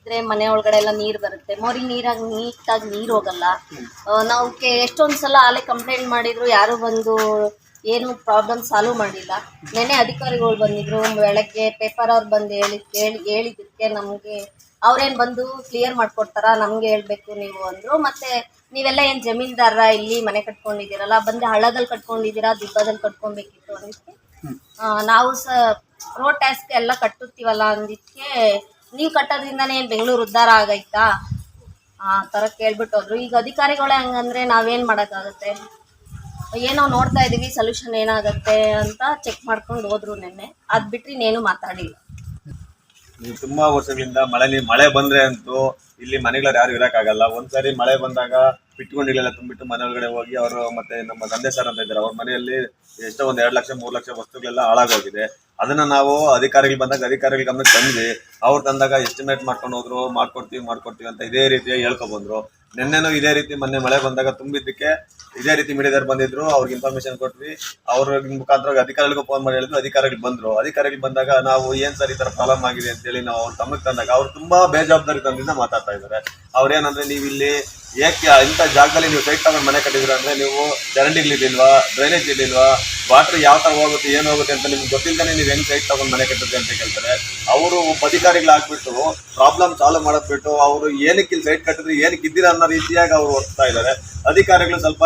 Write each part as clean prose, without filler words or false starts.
ಇದ್ರೆ ಮನೆ ಒಳಗಡೆ ಎಲ್ಲ ನೀರು ಬರುತ್ತೆ. ಮೋರಿ ನೀರಾಗಿ ನೀಟಾಗಿ ನೀರು ಹೋಗಲ್ಲ. ನಾವು ಎಷ್ಟೊಂದು ಸಲ ಆಲೆ ಕಂಪ್ಲೇಂಟ್ ಮಾಡಿದ್ರು, ಯಾರು ಬಂದು ಏನು ಪ್ರಾಬ್ಲಮ್ ಸಾಲ್ವ್ ಮಾಡಿಲ್ಲ. ನೆನೆ ಅಧಿಕಾರಿಗಳು ಬಂದಿದ್ರು, ಬೆಳಗ್ಗೆ ಪೇಪರ್ ಅವ್ರು ಬಂದು ಹೇಳಿದ್ದಕ್ಕೆ ನಮಗೆ ಅವ್ರೇನು ಬಂದು ಕ್ಲಿಯರ್ ಮಾಡಿಕೊಡ್ತಾರ, ನಮಗೆ ಹೇಳ್ಬೇಕು ನೀವು ಅಂದರು. ಮತ್ತು ನೀವೆಲ್ಲ ಏನು ಜಮೀನ್ದಾರ ಇಲ್ಲಿ ಮನೆ ಕಟ್ಕೊಂಡಿದ್ದೀರಲ್ಲ, ಬಂದು ಹಳ್ಳದಲ್ಲಿ ಕಟ್ಕೊಂಡಿದ್ದೀರಾ, ದಿಬ್ಬದಲ್ಲಿ ಕಟ್ಕೊಬೇಕಿತ್ತು ಅಂದಿದ್ದಕ್ಕೆ ನಾವು ರೋಡ್ ಟ್ಯಾಕ್ಸ್ಗೆ ಎಲ್ಲ ಕಟ್ಟುತ್ತೀವಲ್ಲ ಅಂದಿದ್ದಕ್ಕೆ ನೀವು ಕಟ್ಟೋದ್ರಿಂದನೇ ಏನು ಬೆಂಗಳೂರು ಉದ್ಧಾರ ಆಗೈತಾ ಆ ಥರ ಕೇಳ್ಬಿಟ್ಟು ಹೋದ್ರು. ಈಗ ಅಧಿಕಾರಿಗಳೇ ಹಂಗಂದರೆ ನಾವೇನು ಮಾಡೋಕ್ಕಾಗುತ್ತೆ? ಏನೋ ನೋಡ್ತಾ ಇದ್ದೀವಿ, ಸೊಲ್ಯೂಷನ್ ಏನಾಗುತ್ತೆ ಅಂತ ಚೆಕ್ ಮಾಡ್ಕೊಂಡು ಹೋದ್ರು ನೆನ್ನೆ. ಅದು ಬಿಟ್ಟರೆ ಇನ್ನೇನು ಮಾತಾಡಿಲ್ಲ. ನೀವು ತುಂಬಾ ವರ್ಷಗಳಿಂದ ಮಳೆ ಬಂದ್ರೆ ಅಂತೂ ಇಲ್ಲಿ ಮನೆಗಳು ಯಾರು ಇರೋಕ್ಕಾಗಲ್ಲ. ಒಂದ್ಸರಿ ಮಳೆ ಬಂದಾಗ ಬಿಟ್ಕೊಂಡಿಲ್ಲ ತುಂಬಿಟ್ಟು ಮನೆ ಒಳಗಡೆ ಹೋಗಿ ಅವರು ಮತ್ತೆ ನಮ್ಮ ತಂದೆ ಸರ್ ಅಂತ ಇದ್ದಾರೆ, ಅವ್ರ ಮನೆಯಲ್ಲಿ ಎಷ್ಟೋ 1-2 ಲಕ್ಷ 3 ಲಕ್ಷ ವಸ್ತುಗಳೆಲ್ಲ ಹಾಳಾಗೋಗಿದೆ. ಅದನ್ನ ನಾವು ಅಧಿಕಾರಿಗಳು ಬಂದಾಗ ಅಧಿಕಾರಿಗಳ ಗಮನಕ್ಕೆ ತಂದ್ವಿ. ಅವ್ರು ತಂದಾಗ ಎಸ್ಟಿಮೇಟ್ ಮಾಡ್ಕೊಂಡು ಹೋದ್ರು, ಮಾಡ್ಕೊಡ್ತೀವಿ ಅಂತ ಇದೇ ರೀತಿ ಹೇಳ್ಕೊಬಂದ್ರು. ನಿನ್ನೆನೂ ಇದೇ ರೀತಿ ಮೊನ್ನೆ ಮಳೆ ಬಂದಾಗ ತುಂಬಿದ್ದಕ್ಕೆ ಇದೇ ರೀತಿ ಮೀಡಿಯಾದವ್ರು ಬಂದಿದ್ರು, ಅವ್ರಿಗೆ ಇನ್ಫಾರ್ಮೇಶನ್ ಕೊಟ್ವಿ. ಅವ್ರ ಮುಖಾಂತರ ಅಧಿಕಾರಿಗಳಿಗೂ ಫೋನ್ ಮಾಡಿ ಹೇಳಿದ್ರು, ಅಧಿಕಾರಿಗಳು ಬಂದ್ರು. ಅಧಿಕಾರಿಗಳು ಬಂದಾಗ ನಾವು ಏನ್ ಸರ್ ಈ ತರ ಪ್ರಾಬ್ಲಮ್ ಆಗಿದೆ ಅಂತೇಳಿ ನಾವು ಅವ್ರ ಗಮನಕ್ಕೆ ತಂದಾಗ ಅವ್ರು ತುಂಬಾ ಬೇಜವಾಬ್ದಾರಿ ತಂದಿಂದ ಮಾತಾಡ್ತಾ ಇದ್ದಾರೆ. ಅವ್ರೇನಂದ್ರೆ ನೀವು ಇಲ್ಲಿ ಏಕೆ ಇಂಥ ಜಾಗದಲ್ಲಿ ನೀವು ಸೈಟ್ ತಗೊಂಡು ಮನೆ ಕಟ್ಟಿದ್ರ ಅಂದ್ರೆ ನೀವು ಚರಂಡಿಗಳಿಲ್ವಾ, ಡ್ರೈನೇಜ್ ಇರ್ಲಿಲ್ವಾ, ವಾಟರ್ ಯಾವ ತರ ಹೋಗುತ್ತೆ ಏನು ಹೋಗುತ್ತೆ ಅಂತ ನಿಮ್ಗೆ ಗೊತ್ತಿಲ್ಲದೇ ನೀವು ಹೆಂಗ್ ಸೈಟ್ ತಗೊಂಡು ಮನೆ ಕಟ್ಟಿದ್ರಿ ಅಂತ ಕೇಳ್ತಾರೆ. ಅವರು ಅಧಿಕಾರಿಗಳಾಗ್ಬಿಟ್ಟು ಪ್ರಾಬ್ಲಮ್ ಸಾಲ್ವ್ ಮಾಡೋದ್ ಬಿಟ್ಟು ಅವರು ಏನಕ್ಕೆ ಇಲ್ಲಿ ಸೈಟ್ ಕಟ್ಟಿದ್ರಿ, ಏನಕ್ಕೆ ಇದ್ದೀರಾ ಅನ್ನೋ ರೀತಿಯಾಗಿ ಅವ್ರು ಹೊರ್ತಾ ಇದ್ದಾರೆ. ಅಧಿಕಾರಿಗಳು ಸ್ವಲ್ಪ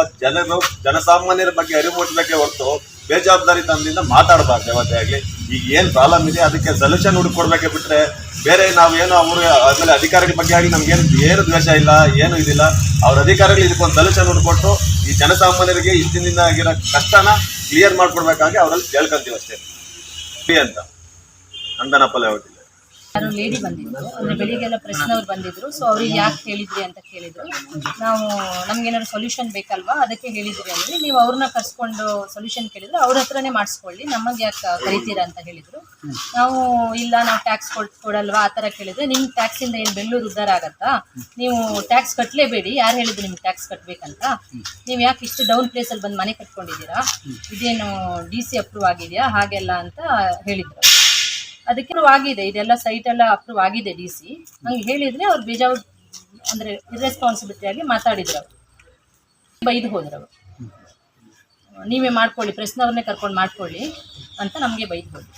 ಜನಸಾಮಾನ್ಯರ ಬಗ್ಗೆ ಅರಿವು ಮೂಡಿಸಬೇಕೇ ಹೊರತು ಬೇಜವಾಬ್ದಾರಿ ತಂದಿಂದ ಮಾತಾಡಬಾರ್ದು. ಯಾವತ್ತೇ ಆಗಲಿ ಈಗ ಏನು ಪ್ರಾಬ್ಲಮ್ ಇದೆ ಅದಕ್ಕೆ ಸೊಲ್ಯೂಷನ್ ಹುಡುಕೊಡ್ಬೇಕೆ ಬಿಟ್ರೆ ಬೇರೆ ನಾವೇನು ಅವರು ಆದ್ಮೇಲೆ ಅಧಿಕಾರಿಗಳ ಬಗ್ಗೆ ಆಗಲಿ ನಮ್ಗೇನು ದ್ವೇಷ ಇಲ್ಲ, ಏನು ಇದಿಲ್ಲ. ಅವ್ರ ಅಧಿಕಾರಿಗಳು ಇದಕ್ಕೊಂದು ಸೊಲ್ಯೂಷನ್ ಹುಡುಕೊಟ್ಟು ಈ ಜನಸಾಮಾನ್ಯರಿಗೆ ಇಷ್ಟಿನಿಂದ ಆಗಿರೋ ಕಷ್ಟನ ಕ್ಲಿಯರ್ ಮಾಡ್ಕೊಡ್ಬೇಕಾಗಿ ಅವರಲ್ಲಿ ಕೇಳ್ಕೊಂತೀವಿ ಅಷ್ಟೇ ಅಂತ ಅಂದನಪ್ಪಲ್ಲ ಹೇಳ್ತಿಲ್ಲ. ಯಾರು ಲೇಡಿ ಬಂದಿದ್ರು, ಅಂದರೆ ಬೆಳಿಗ್ಗೆಲ್ಲ ಪ್ರೆಸ್ನವ್ರು ಬಂದಿದ್ರು. ಸೊ ಅವ್ರಿಗೆ ಯಾಕೆ ಹೇಳಿದ್ರಿ ಅಂತ ಕೇಳಿದ್ರು. ನಾವು ನಮ್ಗೇನಾದ್ರು ಸೊಲ್ಯೂಷನ್ ಬೇಕಲ್ವಾ, ಅದಕ್ಕೆ ಹೇಳಿದ್ರಿ ಅಂದರೆ ನೀವು ಅವ್ರನ್ನ ಕರ್ಸ್ಕೊಂಡು ಸೊಲ್ಯೂಷನ್ ಕೇಳಿದ್ರು, ಅವ್ರ ಹತ್ರನೇ ಮಾಡಿಸ್ಕೊಳ್ಳಿ, ನಮಗೆ ಯಾಕೆ ಕರಿತೀರಾ ಅಂತ ಹೇಳಿದರು. ನಾವು ಇಲ್ಲ ನಾವು ಟ್ಯಾಕ್ಸ್ ಕೊಡಲ್ವಾ ಆ ಥರ ಕೇಳಿದ್ರೆ, ನಿಮ್ಮ ಟ್ಯಾಕ್ಸಿಂದ ಏನು ಬೆಂಗಳೂರು ಉದ್ಧಾರ ಆಗತ್ತಾ, ನೀವು ಟ್ಯಾಕ್ಸ್ ಕಟ್ಟಲೇಬೇಡಿ, ಯಾರು ಹೇಳಿದ್ರು ನಿಮ್ಗೆ ಟ್ಯಾಕ್ಸ್ ಕಟ್ಟಬೇಕಂತ, ನೀವು ಯಾಕೆ ಇಷ್ಟು ಡೌನ್ ಪ್ಲೇಸಲ್ಲಿ ಬಂದು ಮನೆ ಕಟ್ಕೊಂಡಿದ್ದೀರಾ, ಇದೇನು DC ಅಪ್ರೂವ್ ಆಗಿದೆಯಾ ಹಾಗೆಲ್ಲ ಅಂತ ಹೇಳಿದ್ರು. ಅದಕ್ಕೆ ಆಗಿದೆ, ಇದೆಲ್ಲ ಸೈಟ್ ಎಲ್ಲ ಅಪ್ರೂವ್ ಆಗಿದೆ DC ಹಂಗೆ ಹೇಳಿದರೆ ಅವ್ರು ಅಂದರೆ ಇರ್ರೆಸ್ಪಾನ್ಸಿಬಿಲಿಟಿಯಾಗಿ ಮಾತಾಡಿದ್ರು. ಅವರು ಬೈದು ಹೋದ್ರು. ಅವರು ನೀವೇ ಮಾಡ್ಕೊಳ್ಳಿ, ಪ್ರೆಸ್ನವ್ರನ್ನೇ ಕರ್ಕೊಂಡು ಮಾಡ್ಕೊಳ್ಳಿ ಅಂತ ನಮಗೆ ಬೈದು ಹೋದ್ರು.